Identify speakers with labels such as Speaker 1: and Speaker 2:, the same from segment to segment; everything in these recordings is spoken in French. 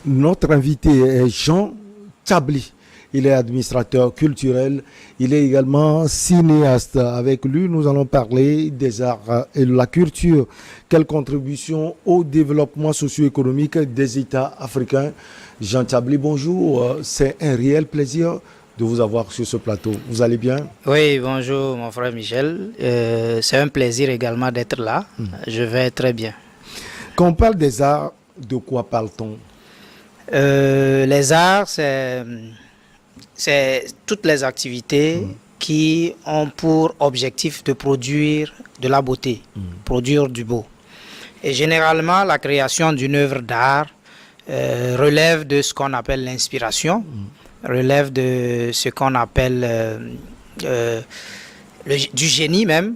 Speaker 1: Notre invité est Jean Tchabli. Il est administrateur culturel. Il est également cinéaste. Avec lui, nous allons parler des arts et de la culture. Quelle contribution au développement socio-économique des États africains. Jean Tchabli, bonjour. C'est un réel plaisir de vous avoir sur ce plateau. Vous allez bien?
Speaker 2: Oui, bonjour mon frère Michel. C'est un plaisir également d'être là. Je vais très bien.
Speaker 1: Quand on parle des arts, de quoi parle-t-on?
Speaker 2: Les arts, c'est toutes les activités qui ont pour objectif de produire de la beauté, produire du beau. Et généralement, la création d'une œuvre d'art relève de ce qu'on appelle l'inspiration, relève de ce qu'on appelle du génie même.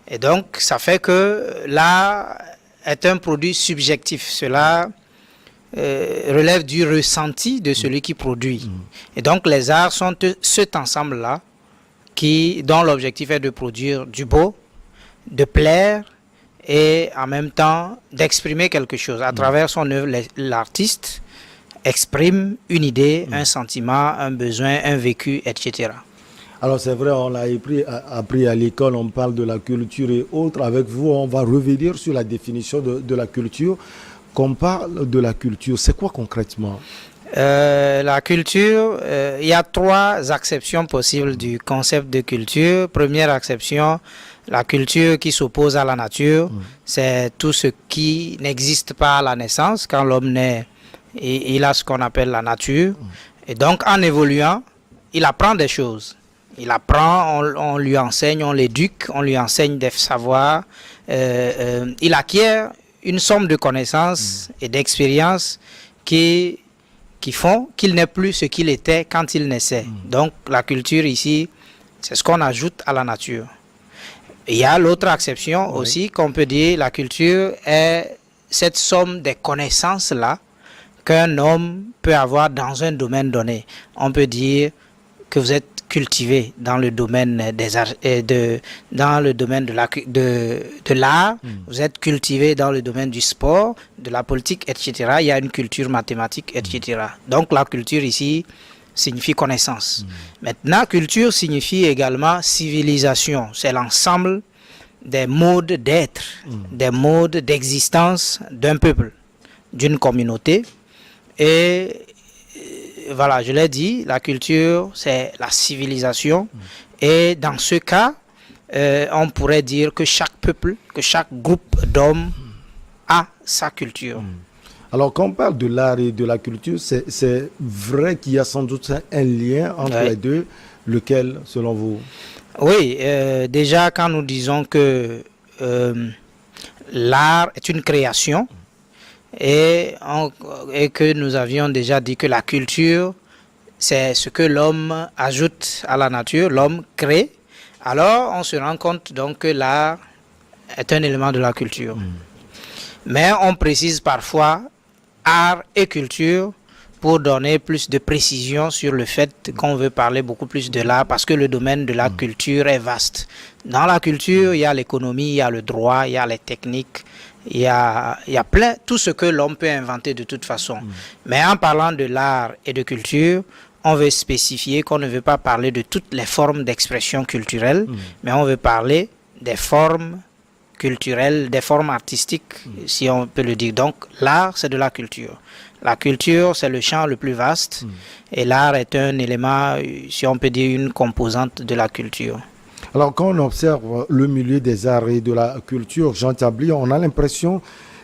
Speaker 2: Et donc, ça fait que l'art est un produit subjectif. Cela relève du ressenti de celui qui produit. Et donc, les arts sont cet ensemble-là dont l'objectif est de produire du beau, de plaire et en même temps d'exprimer quelque chose. À travers son œuvre, l'artiste exprime une idée, un sentiment, un besoin, un vécu, etc.
Speaker 1: Alors c'est vrai, on l'a appris à l'école, on parle de la culture et autres. Avec vous, on va revenir sur la définition de la culture. Quand on parle de la culture, c'est quoi concrètement?
Speaker 2: La culture, il y a trois acceptions possibles du concept de culture. Première acception, la culture qui s'oppose à la nature, c'est tout ce qui n'existe pas à la naissance. Quand l'homme naît, il a ce qu'on appelle la nature. Et donc, en évoluant, il apprend des choses. Il apprend, on lui enseigne, on l'éduque, on lui enseigne des savoirs. Il acquiert une somme de connaissances et d'expériences qui font qu'il n'est plus ce qu'il était quand il naissait. Donc, la culture ici, c'est ce qu'on ajoute à la nature. Il y a l'autre acception aussi qu'on peut dire, la culture est cette somme de connaissances-là qu'un homme peut avoir dans un domaine donné. On peut dire que vous êtes cultivé dans le domaine des arts, dans le domaine de l'art, vous êtes cultivé dans le domaine du sport, de la politique, etc. Il y a une culture mathématique, etc. Donc la culture ici signifie connaissance. Maintenant, culture signifie également civilisation. C'est l'ensemble des modes d'être, des modes d'existence d'un peuple, d'une communauté. Et voilà, je l'ai dit, la culture, c'est la civilisation. Et dans ce cas, on pourrait dire que chaque peuple, que chaque groupe d'hommes a sa culture.
Speaker 1: Alors, quand on parle de l'art et de la culture, c'est vrai qu'il y a sans doute un lien entre les deux, lequel, selon vous?
Speaker 2: Oui, déjà, quand nous disons que l'art est une création, et que nous avions déjà dit que la culture, c'est ce que l'homme ajoute à la nature, l'homme crée. Alors, on se rend compte donc que l'art est un élément de la culture. Mais on précise parfois art et culture pour donner plus de précision sur le fait qu'on veut parler beaucoup plus de l'art parce que le domaine de la culture est vaste. Dans la culture, il y a l'économie, il y a le droit, il y a les techniques. Il y a plein, tout ce que l'homme peut inventer de toute façon. Mais en parlant de l'art et de culture, on veut spécifier qu'on ne veut pas parler de toutes les formes d'expression culturelle, mais on veut parler des formes culturelles, des formes artistiques, si on peut le dire. Donc, l'art, c'est de la culture. La culture, c'est le champ le plus vaste, et l'art est un élément, si on peut dire, une composante de la culture.
Speaker 1: Alors, quand on observe le milieu des arts et de la culture, Jean Tchabli, on a l'impression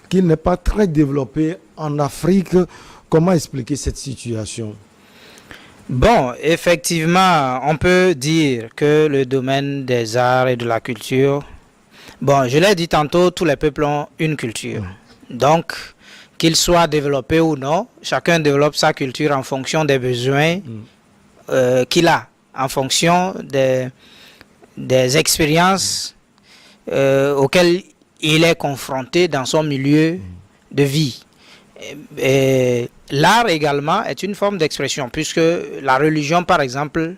Speaker 1: qu'il n'est pas très développé en Afrique. Comment expliquer cette situation?
Speaker 2: Bon, effectivement, on peut dire que le domaine des arts et de la culture, bon, je l'ai dit tantôt, tous les peuples ont une culture. Donc, qu'ils soient développés ou non, chacun développe sa culture en fonction des besoins qu'il a, en fonction des expériences auxquelles il est confronté dans son milieu de vie. L'art également est une forme d'expression, puisque la religion, par exemple,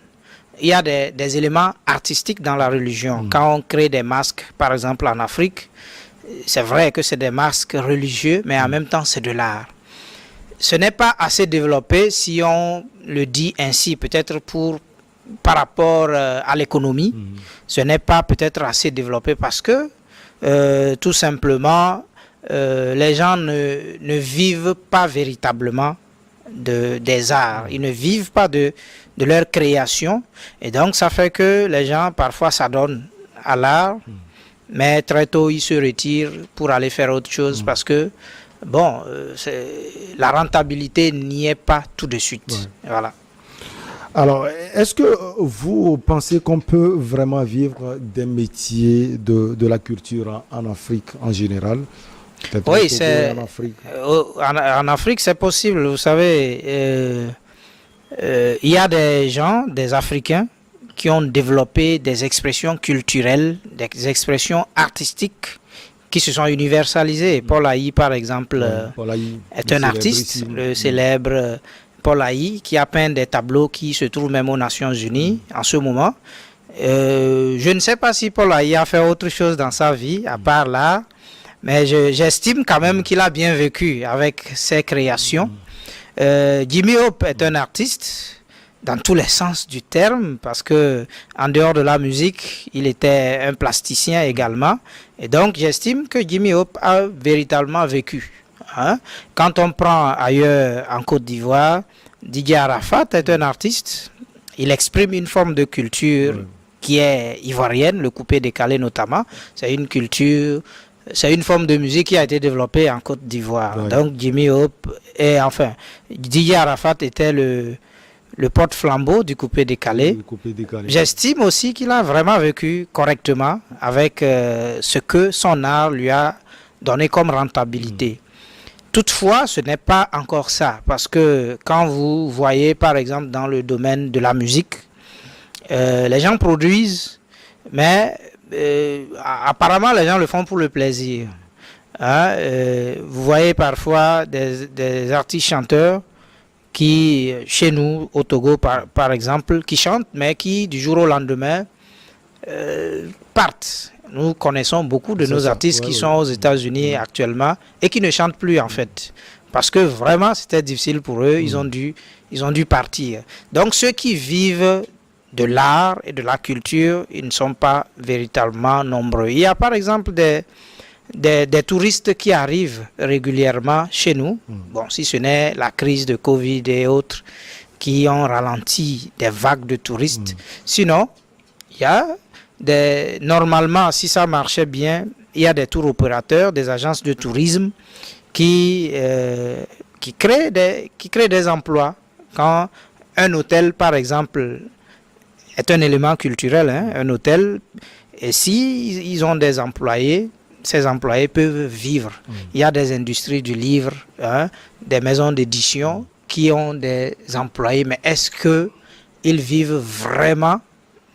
Speaker 2: il y a des éléments artistiques dans la religion. Quand on crée des masques, par exemple en Afrique, c'est vrai que c'est des masques religieux, mais en même temps c'est de l'art. ce n'est pas assez développé si on le dit ainsi, peut-être par rapport à l'économie. Ce n'est pas peut-être assez développé parce que tout simplement les gens ne vivent pas véritablement des arts, ils ne vivent pas de leur création, et donc ça fait que les gens parfois s'adonnent à l'art, mais très tôt ils se retirent pour aller faire autre chose parce que bon, la rentabilité n'y est pas tout de suite. Ouais. Voilà.
Speaker 1: Alors, est-ce que vous pensez qu'on peut vraiment vivre des métiers de la culture en Afrique en général?
Speaker 2: Oui, en Afrique, c'est possible. Vous savez, il y a des gens, des Africains, qui ont développé des expressions culturelles, des expressions artistiques qui se sont universalisées. Paul Haï, par exemple, est un artiste, le célèbre Paul Haï, qui a peint des tableaux qui se trouvent même aux Nations Unies en ce moment. Je ne sais pas si Paul Haï a fait autre chose dans sa vie, à part là, mais j'estime quand même qu'il a bien vécu avec ses créations. Jimmy Hope est un artiste dans tous les sens du terme, parce que en dehors de la musique, il était un plasticien également. Et donc, j'estime que Jimmy Hope a véritablement vécu. Hein? Quand on prend ailleurs en Côte d'Ivoire, Didier Arafat est un artiste. Il exprime une forme de culture qui est ivoirienne, le coupé-décalé notamment. C'est une culture, c'est une forme de musique qui a été développée en Côte d'Ivoire. Donc, Jimmy Hope, Didier Arafat était le porte-flambeau du coupé-décalé. J'estime aussi qu'il a vraiment vécu correctement avec ce que son art lui a donné comme rentabilité. Toutefois, ce n'est pas encore ça, parce que quand vous voyez, par exemple, dans le domaine de la musique, les gens produisent, mais apparemment, les gens le font pour le plaisir. Hein? Vous voyez parfois des artistes chanteurs qui, chez nous, au Togo par exemple, qui chantent, mais qui, du jour au lendemain, partent. Nous connaissons beaucoup de nos artistes qui sont aux États-Unis actuellement et qui ne chantent plus, en fait. Parce que vraiment, c'était difficile pour eux, ils ont dû partir. Donc, ceux qui vivent de l'art et de la culture, ils ne sont pas véritablement nombreux. Il y a, par exemple, des touristes qui arrivent régulièrement chez nous. Bon, si ce n'est la crise de Covid et autres qui ont ralenti des vagues de touristes. Sinon, il y a normalement, si ça marchait bien, il y a des tours opérateurs, des agences de tourisme qui créent des emplois. Quand un hôtel, par exemple, est un élément culturel, hein, un hôtel, et si ils ont des employés, ces employés peuvent vivre. Il y a des industries du livre, hein, des maisons d'édition qui ont des employés, mais est-ce qu'ils vivent vraiment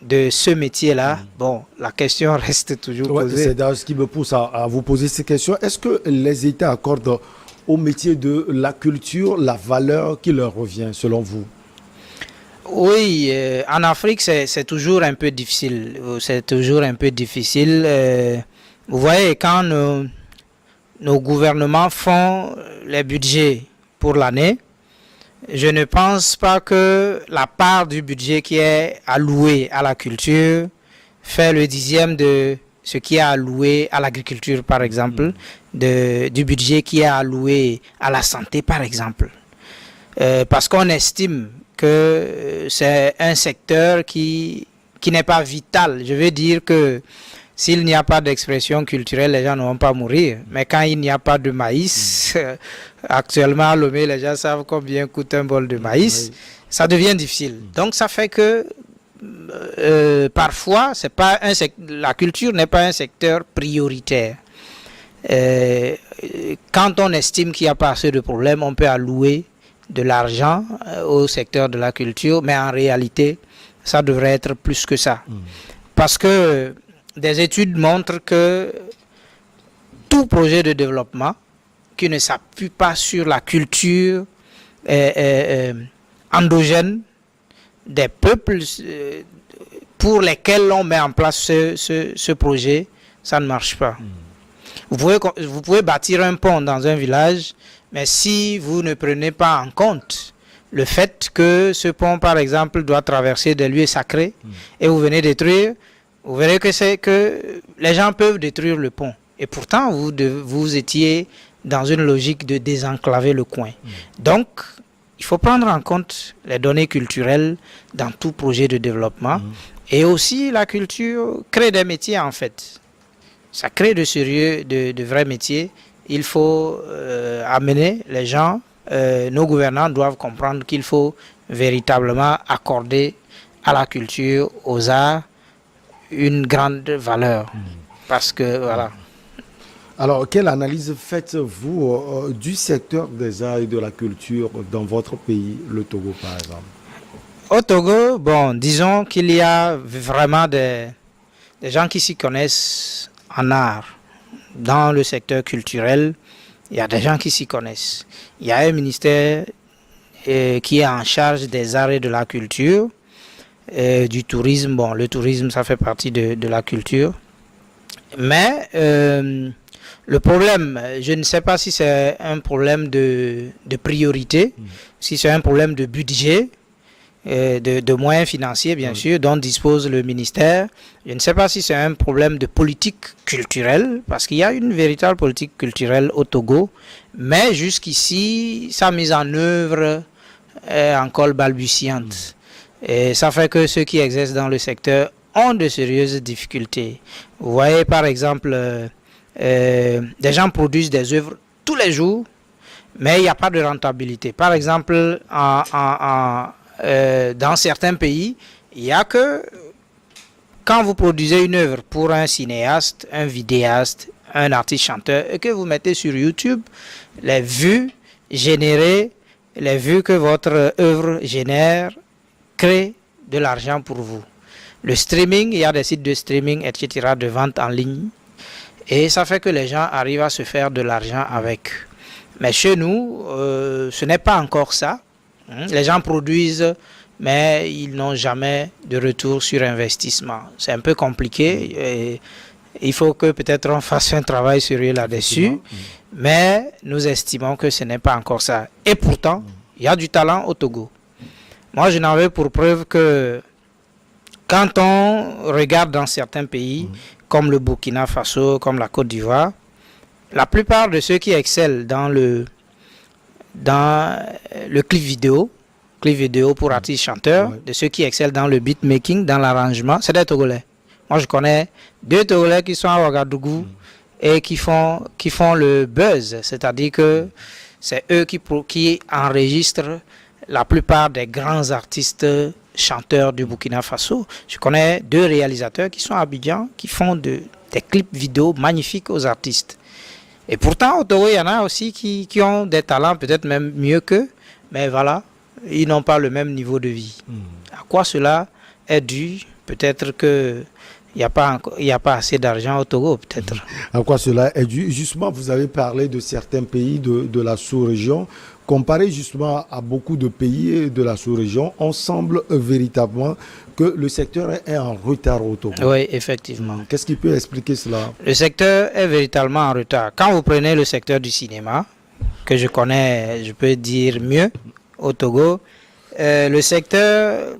Speaker 2: de ce métier-là? Bon, la question reste toujours posée.
Speaker 1: C'est d'ailleurs ce qui me pousse à vous poser ces questions. Est-ce que les États accordent au métier de la culture la valeur qui leur revient, selon vous?
Speaker 2: Oui, en Afrique, c'est toujours un peu difficile. C'est toujours un peu difficile. Vous voyez, quand nos gouvernements font les budgets pour l'année, je ne pense pas que la part du budget qui est allouée à la culture fait le 10e de ce qui est alloué à l'agriculture, par exemple, du budget qui est alloué à la santé, par exemple. Parce qu'on estime que c'est un secteur qui n'est pas vital. Je veux dire que s'il n'y a pas d'expression culturelle, les gens ne vont pas mourir. Mais quand il n'y a pas de maïs, actuellement à Lomé, les gens savent combien coûte un bol de maïs, ça devient difficile. Donc ça fait que parfois, c'est pas la culture n'est pas un secteur prioritaire. Quand on estime qu'il n'y a pas assez de problèmes, on peut allouer de l'argent au secteur de la culture, mais en réalité, ça devrait être plus que ça. Parce que des études montrent que tout projet de développement qui ne s'appuie pas sur la culture endogène des peuples pour lesquels on met en place ce projet, ça ne marche pas. Vous pouvez bâtir un pont dans un village, Mais si vous ne prenez pas en compte le fait que ce pont, par exemple, doit traverser des lieux sacrés et vous venez détruire, vous verrez que les gens peuvent détruire le pont. Et pourtant, vous étiez dans une logique de désenclaver le coin. Donc, il faut prendre en compte les données culturelles dans tout projet de développement. Et aussi, la culture crée des métiers, en fait. Ça crée de sérieux, de vrais métiers. Il faut amener les gens, nos gouvernants doivent comprendre qu'il faut véritablement accorder à la culture, aux arts, une grande valeur. Parce que, voilà.
Speaker 1: Alors, quelle analyse faites-vous du secteur des arts et de la culture dans votre pays, le Togo, par exemple?
Speaker 2: Au Togo, bon, disons qu'il y a vraiment des gens qui s'y connaissent en art. Dans le secteur culturel, il y a des gens qui s'y connaissent. Il y a un ministère qui est en charge des arts et de la culture, du tourisme. Bon, le tourisme, ça fait partie de la culture. Mais le problème, je ne sais pas si c'est un problème de priorité, si c'est un problème de budget, de moyens financiers, bien sûr, dont dispose le ministère. Je ne sais pas si c'est un problème de politique culturelle, parce qu'il y a une véritable politique culturelle au Togo, mais jusqu'ici, sa mise en œuvre est encore balbutiante. Et ça fait que ceux qui exercent dans le secteur ont de sérieuses difficultés. Vous voyez, par exemple, des gens produisent des œuvres tous les jours, mais il n'y a pas de rentabilité. Par exemple, dans certains pays, il n'y a que quand vous produisez une œuvre pour un cinéaste, un vidéaste, un artiste chanteur, et que vous mettez sur YouTube, les vues générées, les vues que votre œuvre génère, créent de l'argent pour vous. Le streaming, il y a des sites de streaming, etc., de vente en ligne, et ça fait que les gens arrivent à se faire de l'argent avec. Mais chez nous, ce n'est pas encore ça. Les gens produisent, mais ils n'ont jamais de retour sur investissement. C'est un peu compliqué. Et il faut que peut-être on fasse un travail sérieux là-dessus. Mais nous estimons que ce n'est pas encore ça. Et pourtant, il y a du talent au Togo. Moi, je n'en veux pour preuve que quand on regarde dans certains pays, comme le Burkina Faso, comme la Côte d'Ivoire, la plupart de ceux qui excellent dans le clip vidéo pour artistes chanteurs, de ceux qui excellent dans le beatmaking, dans l'arrangement, c'est des Togolais. Moi, je connais 2 Togolais qui sont à Ouagadougou et qui font le buzz, c'est-à-dire que c'est eux qui enregistrent la plupart des grands artistes chanteurs du Burkina Faso. Je connais 2 réalisateurs qui sont à Abidjan, qui font des clips vidéo magnifiques aux artistes. Et pourtant, au Togo, il y en a aussi qui ont des talents, peut-être même mieux qu'eux, mais voilà, ils n'ont pas le même niveau de vie. À quoi cela est dû? Peut-être qu'il n'y a pas assez d'argent au Togo, peut-être.
Speaker 1: À quoi cela est dû? Justement, vous avez parlé de certains pays de la sous-région. Comparé justement à beaucoup de pays de la sous-région, on semble véritablement que le secteur est en retard au Togo.
Speaker 2: Oui, effectivement.
Speaker 1: Qu'est-ce qui peut expliquer cela?
Speaker 2: Le secteur est véritablement en retard. Quand vous prenez le secteur du cinéma, que je connais, je peux dire mieux, au Togo, le secteur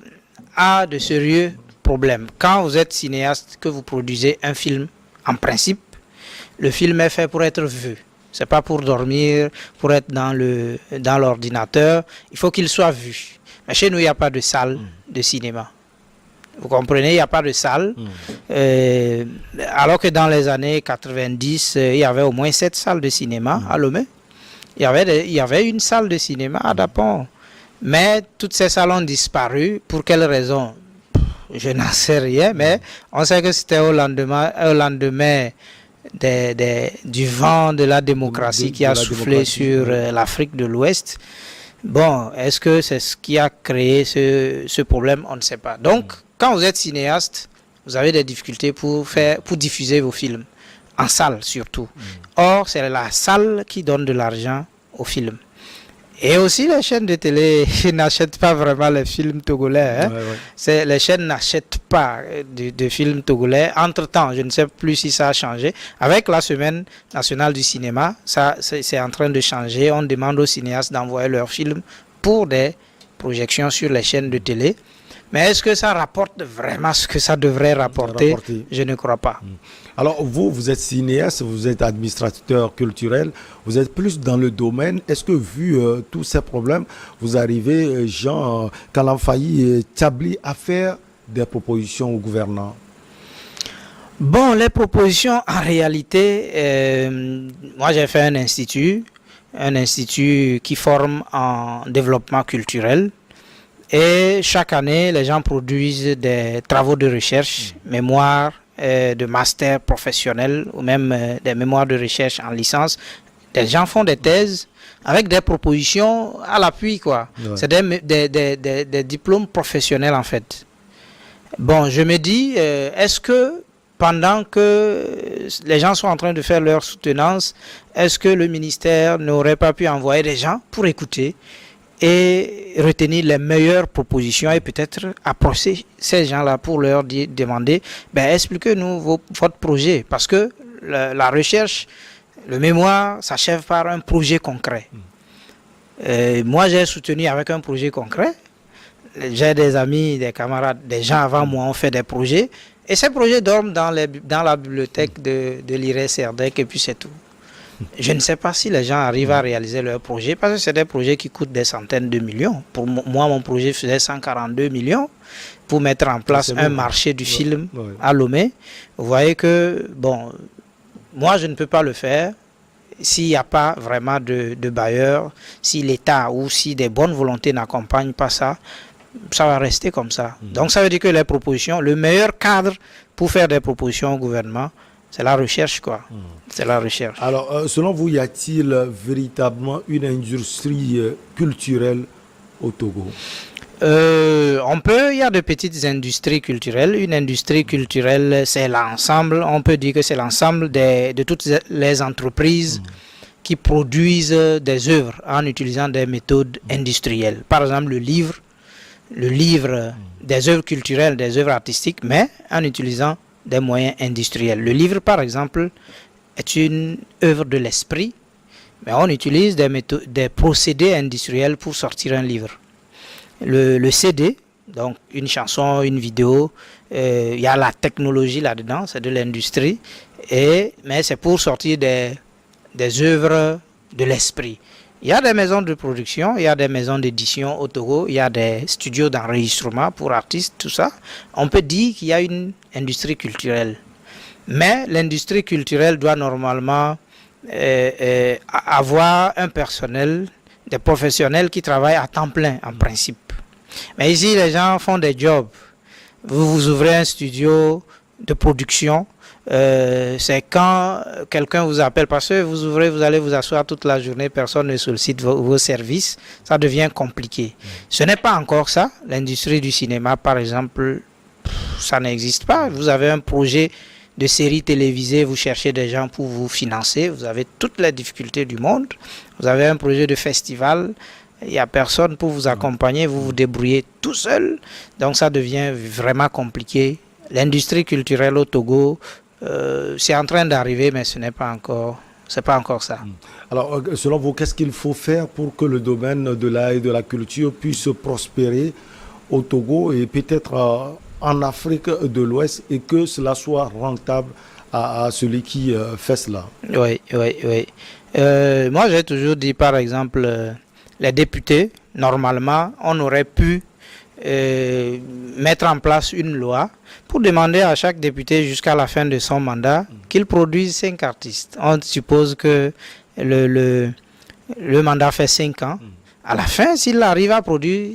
Speaker 2: a de sérieux problèmes. Quand vous êtes cinéaste, que vous produisez un film, en principe, le film est fait pour être vu. C'est pas pour dormir, pour être dans l'ordinateur. Il faut qu'il soit vu. Mais chez nous, il n'y a pas de salle de cinéma. Vous comprenez, il n'y a pas de salle. Alors que dans les années 90, il y avait au moins 7 salles de cinéma à Lomé. Il y avait une salle de cinéma à Dapon. Mais toutes ces salles ont disparu. Pour quelles raisons? Je n'en sais rien, mais on sait que c'était au lendemain du vent de la démocratie qui a soufflé sur l'Afrique de l'Ouest. Bon, est-ce que c'est ce qui a créé ce problème? On ne sait pas. Donc, quand vous êtes cinéaste, vous avez des difficultés pour diffuser vos films, en salle surtout. Or, c'est la salle qui donne de l'argent aux films. Et aussi, les chaînes de télé n'achètent pas vraiment les films togolais. Hein. Les chaînes n'achètent pas de films togolais. Entre-temps, je ne sais plus si ça a changé. Avec la Semaine nationale du cinéma, ça c'est en train de changer. On demande aux cinéastes d'envoyer leurs films pour des projections sur les chaînes de télé. Mais est-ce que ça rapporte vraiment ce que ça devrait rapporter? Je ne crois pas.
Speaker 1: Alors vous êtes cinéaste, vous êtes administrateur culturel, vous êtes plus dans le domaine. Est-ce que vu tous ces problèmes, vous arrivez, Jean Kalamfayi et Tchabli, à faire des propositions au gouvernement?
Speaker 2: Bon, les propositions, en réalité, moi j'ai fait un institut qui forme en développement culturel. Et chaque année, les gens produisent des travaux de recherche, mémoires, de master professionnel ou même des mémoires de recherche en licence. Les gens font des thèses avec des propositions à l'appui, quoi. Ouais. C'est des diplômes professionnels, en fait. Bon, je me dis, est-ce que pendant que les gens sont en train de faire leur soutenance, est-ce que le ministère n'aurait pas pu envoyer des gens pour écouter et retenir les meilleures propositions et peut-être approcher ces gens-là pour leur demander, expliquez-nous votre projet. Parce que la recherche, le mémoire s'achève par un projet concret. Moi, j'ai soutenu avec un projet concret. J'ai des amis, des camarades, des gens avant moi ont fait des projets. Et ces projets dorment dans la bibliothèque de l'IRE-SERDEC et puis c'est tout. Je ne sais pas si les gens arrivent à réaliser leur projet parce que c'est des projets qui coûtent des centaines de millions. Pour moi, mon projet faisait 142 millions pour mettre en place un marché du film à Lomé. Vous voyez que, bon, moi, je ne peux pas le faire s'il n'y a pas vraiment de bailleurs, si l'État ou si des bonnes volontés n'accompagnent pas ça. Ça va rester comme ça. Donc, ça veut dire que les propositions, le meilleur cadre pour faire des propositions au gouvernement, c'est la recherche, quoi. C'est la recherche.
Speaker 1: Alors, selon vous, y a-t-il véritablement une industrie culturelle au Togo?
Speaker 2: Il y a de petites industries culturelles. Une industrie culturelle, c'est l'ensemble, on peut dire que c'est l'ensemble de toutes les entreprises qui produisent des œuvres en utilisant des méthodes industrielles. Par exemple, le livre, des œuvres culturelles, des œuvres artistiques, mais en utilisant des moyens industriels. Le livre, par exemple, est une œuvre de l'esprit, mais on utilise des procédés industriels pour sortir un livre. Le CD, donc une chanson, une vidéo, il y a la technologie là-dedans, c'est de l'industrie, mais c'est pour sortir des œuvres de l'esprit. Il y a des maisons de production, il y a des maisons d'édition au Togo, il y a des studios d'enregistrement pour artistes, tout ça. On peut dire qu'il y a une industrie culturelle. Mais l'industrie culturelle doit normalement avoir un personnel, des professionnels qui travaillent à temps plein en principe. Mais ici, les gens font des jobs. Vous ouvrez un studio de production. C'est quand quelqu'un vous appelle parce que vous ouvrez, vous allez vous asseoir toute la journée, personne ne sollicite vos services, ça devient compliqué. Ce n'est pas encore ça. L'industrie du cinéma, par exemple, ça n'existe pas. Vous avez un projet de série télévisée, vous cherchez des gens pour vous financer, vous avez toutes les difficultés du monde. Vous avez un projet de festival, il n'y a personne pour vous accompagner, vous vous débrouillez tout seul. Donc ça devient vraiment compliqué. L'industrie culturelle au Togo, c'est en train d'arriver, mais ce n'est pas encore, c'est pas encore ça.
Speaker 1: Alors, selon vous, qu'est-ce qu'il faut faire pour que le domaine de l'art et de la culture puisse prospérer au Togo et peut-être en Afrique de l'Ouest et que cela soit rentable à celui qui fait cela?
Speaker 2: Oui. Moi, j'ai toujours dit, par exemple, les députés, normalement, on aurait pu mettre en place une loi pour demander à chaque député jusqu'à la fin de son mandat qu'il produise 5 artistes. On suppose que le mandat fait 5 ans. À la fin, s'il arrive à produire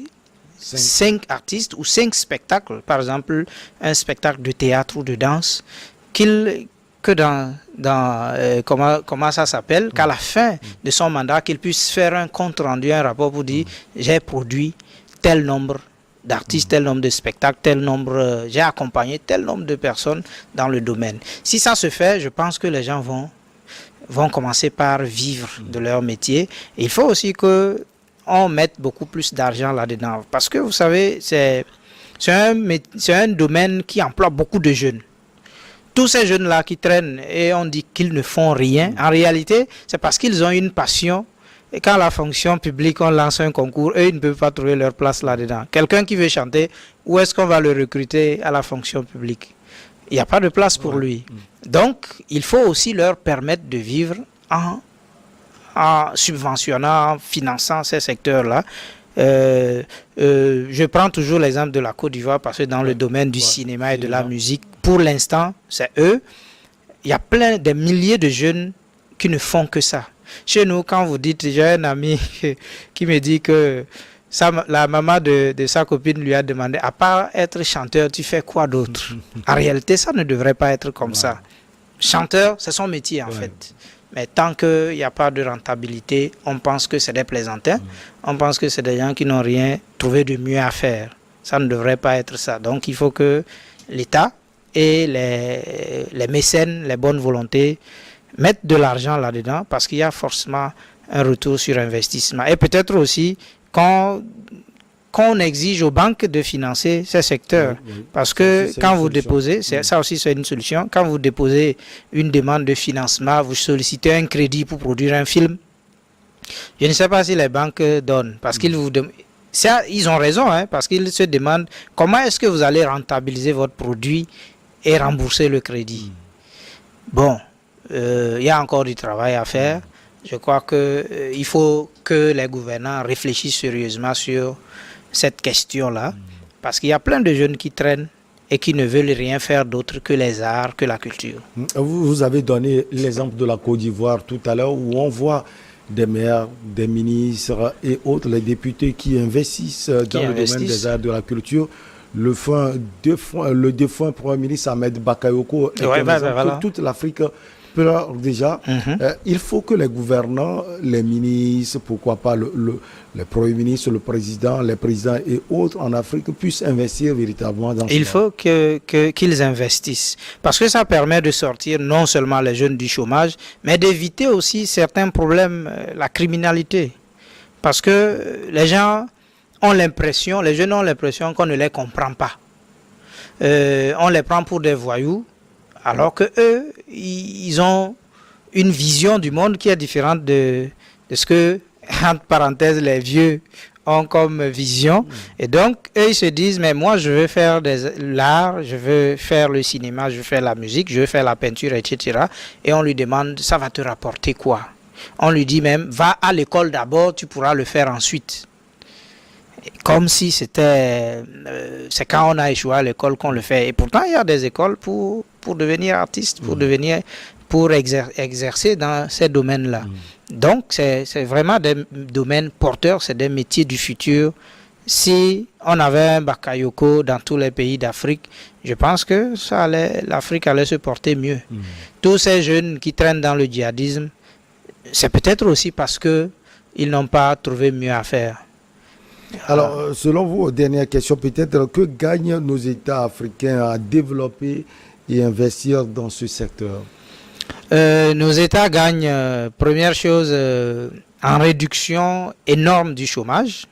Speaker 2: 5 artistes ou 5 spectacles, par exemple un spectacle de théâtre ou de danse, comment ça s'appelle, qu'à la fin de son mandat, qu'il puisse faire un compte rendu, un rapport pour dire j'ai produit tel nombre d'artistes, tel nombre de spectacles, tel nombre, j'ai accompagné tel nombre de personnes dans le domaine. Si ça se fait, je pense que les gens vont commencer par vivre de leur métier. Et il faut aussi que on mette beaucoup plus d'argent là-dedans. Parce que vous savez, c'est un domaine qui emploie beaucoup de jeunes. Tous ces jeunes-là qui traînent et on dit qu'ils ne font rien, en réalité, c'est parce qu'ils ont une passion. Et quand la fonction publique, on lance un concours, eux, ils ne peuvent pas trouver leur place là-dedans. Quelqu'un qui veut chanter, où est-ce qu'on va le recruter à la fonction publique? Il n'y a pas de place pour lui. Donc, il faut aussi leur permettre de vivre en subventionnant, en finançant ces secteurs-là. Je prends toujours l'exemple de la Côte d'Ivoire parce que dans le domaine du cinéma et de la musique, pour l'instant, c'est eux. Il y a des milliers de jeunes qui ne font que ça. Chez nous, quand vous dites, j'ai un ami qui me dit que la maman de sa copine lui a demandé, à part être chanteur, tu fais quoi d'autre? En réalité, ça ne devrait pas être comme ça. Chanteur, c'est son métier en fait. Mais tant qu'il n'y a pas de rentabilité, on pense que c'est des plaisantins. On pense que c'est des gens qui n'ont rien trouvé de mieux à faire. Ça ne devrait pas être ça. Donc, il faut que l'État et les mécènes, les bonnes volontés, mettent de l'argent là-dedans parce qu'il y a forcément un retour sur investissement. Et peut-être aussi qu'on exige aux banques de financer ces secteurs. Parce que quand vous déposez, ça aussi c'est une solution, quand vous déposez une demande de financement, vous sollicitez un crédit pour produire un film, je ne sais pas si les banques donnent, parce qu'ils vous demandent, ils ont raison, hein, parce qu'ils se demandent comment est-ce que vous allez rentabiliser votre produit et rembourser le crédit. Bon, il y a encore du travail à faire. Je crois qu'il faut que les gouvernants réfléchissent sérieusement sur cette question-là, parce qu'il y a plein de jeunes qui traînent et qui ne veulent rien faire d'autre que les arts, que la culture.
Speaker 1: Vous avez donné l'exemple de la Côte d'Ivoire tout à l'heure, où on voit des maires, des ministres et autres, les députés qui investissent dans le domaine des arts, de la culture. Le défunt Premier ministre Ahmed Bakayoko est que toute l'Afrique pleure déjà. Il faut que les gouvernants, les ministres, pourquoi pas le Premier ministre, le président, les présidents et autres en Afrique puissent investir véritablement dans
Speaker 2: Il faut qu'ils investissent. Parce que ça permet de sortir non seulement les jeunes du chômage, mais d'éviter aussi certains problèmes, la criminalité. Parce que les jeunes ont l'impression qu'on ne les comprend pas. On les prend pour des voyous, alors que eux, ils ont une vision du monde qui est différente de ce que, entre parenthèses, les vieux ont comme vision. Et donc, eux, ils se disent, mais moi, je veux faire l'art, je veux faire le cinéma, je veux faire la musique, je veux faire la peinture, etc. Et on lui demande, ça va te rapporter quoi? On lui dit même, va à l'école d'abord, tu pourras le faire ensuite. Comme si c'est quand on a échoué à l'école qu'on le fait. Et pourtant, il y a des écoles pour devenir artiste, pour exercer dans ces domaines-là. Donc, c'est vraiment des domaines porteurs, c'est des métiers du futur. Si on avait un Bakayoko dans tous les pays d'Afrique, je pense que l'Afrique allait se porter mieux. Tous ces jeunes qui traînent dans le djihadisme, c'est peut-être aussi parce qu'ils n'ont pas trouvé mieux à faire.
Speaker 1: Alors, selon vous, dernière question, peut-être, que gagnent nos États africains à développer et investir dans ce secteur?
Speaker 2: Nos États gagnent, première chose, en réduction énorme du chômage,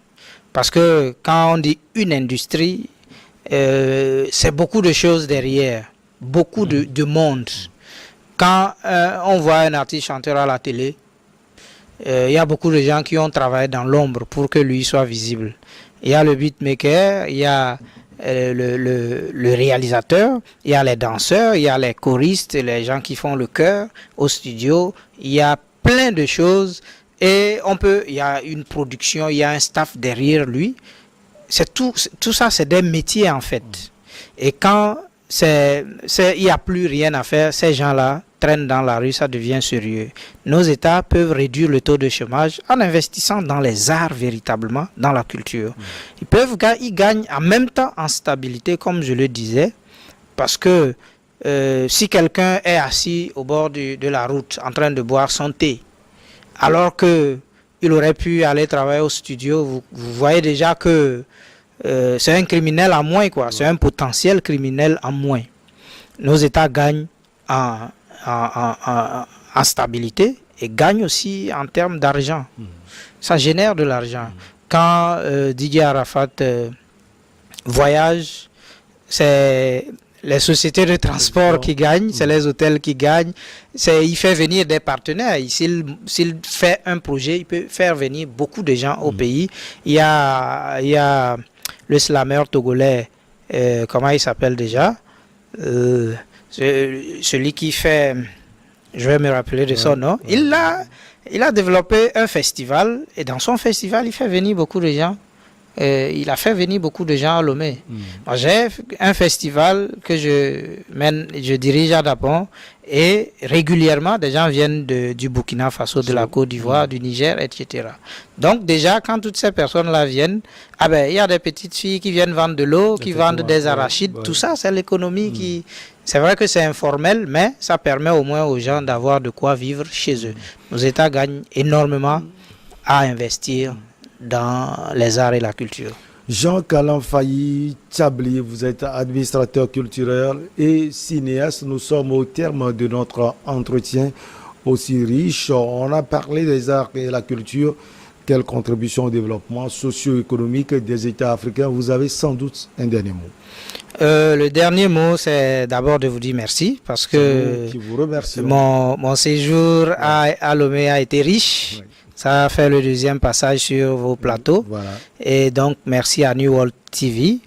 Speaker 2: parce que quand on dit une industrie, c'est beaucoup de choses derrière, beaucoup de monde. Quand on voit un artiste chanteur à la télé, il y a beaucoup de gens qui ont travaillé dans l'ombre pour que lui soit visible. Il y a le beatmaker, il y a le réalisateur, il y a les danseurs, il y a les choristes, les gens qui font le chœur au studio. Il y a plein de choses et il y a une production, il y a un staff derrière lui. Tout ça, c'est des métiers en fait. Et quand il n'y a plus rien à faire, ces gens-là traînent dans la rue, ça devient sérieux. Nos États peuvent réduire le taux de chômage en investissant dans les arts véritablement, dans la culture. Ils gagnent en même temps en stabilité, comme je le disais, parce que si quelqu'un est assis au bord de la route en train de boire son thé, alors qu'il aurait pu aller travailler au studio, vous voyez déjà que c'est un criminel en moins, quoi. C'est un potentiel criminel en moins. Nos États gagnent en stabilité et gagnent aussi en termes d'argent. ça génère de l'argent. Quand Didier Arafat voyage, c'est les sociétés de transport qui gagnent, c'est les hôtels qui gagnent. Il fait venir des partenaires. S'il fait un projet, il peut faire venir beaucoup de gens au pays. Il y a le slammer togolais, comment il s'appelle déjà, celui qui fait, je vais me rappeler de son nom. Il a développé un festival et dans son festival, il fait venir beaucoup de gens. Il a fait venir beaucoup de gens à Lomé. Moi, j'ai un festival que je dirige à Dapon et régulièrement des gens viennent du Burkina Faso, de la Côte d'Ivoire, du Niger, etc. Donc déjà, quand toutes ces personnes-là viennent, il y a des petites filles qui viennent vendre de l'eau, qui vendent des arachides, tout ça, c'est l'économie qui... C'est vrai que c'est informel, mais ça permet au moins aux gens d'avoir de quoi vivre chez eux. Nos États gagnent énormément à investir dans les arts et la culture.
Speaker 1: Jean Kalamfayi Tchabli, vous êtes administrateur culturel et cinéaste. Nous sommes au terme de notre entretien aussi riche. On a parlé des arts et la culture. Quelle contribution au développement socio-économique des États africains? Vous avez sans doute un dernier mot.
Speaker 2: Le dernier mot, c'est d'abord de vous dire merci parce que mon séjour à Lomé a été riche. Oui. Ça a fait le deuxième passage sur vos plateaux. Voilà. Et donc, merci à New World TV.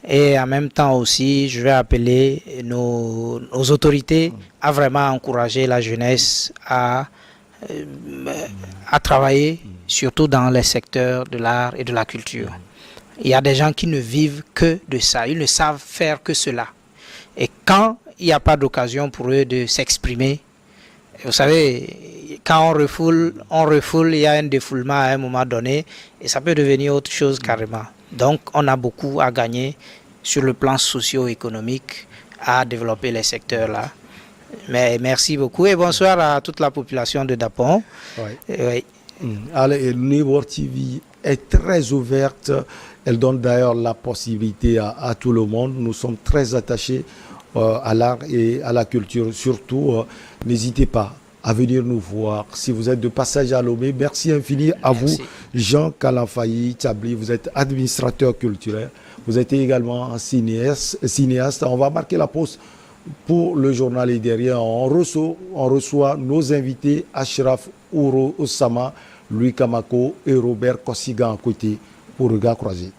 Speaker 2: Et en même temps aussi, je vais appeler nos autorités à vraiment encourager la jeunesse à travailler, surtout dans les secteurs de l'art et de la culture. Il y a des gens qui ne vivent que de ça. Ils ne savent faire que cela. Et quand il n'y a pas d'occasion pour eux de s'exprimer, vous savez, quand on refoule, il y a un défoulement à un moment donné et ça peut devenir autre chose carrément. Donc, on a beaucoup à gagner sur le plan socio-économique à développer les secteurs-là. Mais merci beaucoup et bonsoir à toute la population de Dapon. Oui.
Speaker 1: Allez, New World TV est très ouverte. Elle donne d'ailleurs la possibilité à tout le monde. Nous sommes très attachés à l'art et à la culture. Surtout, n'hésitez pas à venir nous voir. Si vous êtes de passage à Lomé, merci infini à vous, Jean Kalamfayi Tchabli. Vous êtes administrateur culturel. Vous êtes également un cinéaste. On va marquer la pause pour le journal et derrière. On reçoit nos invités, Ashraf Ouro Osama, Louis Kamako et Robert Kossiga à côté pour Regard Croisé.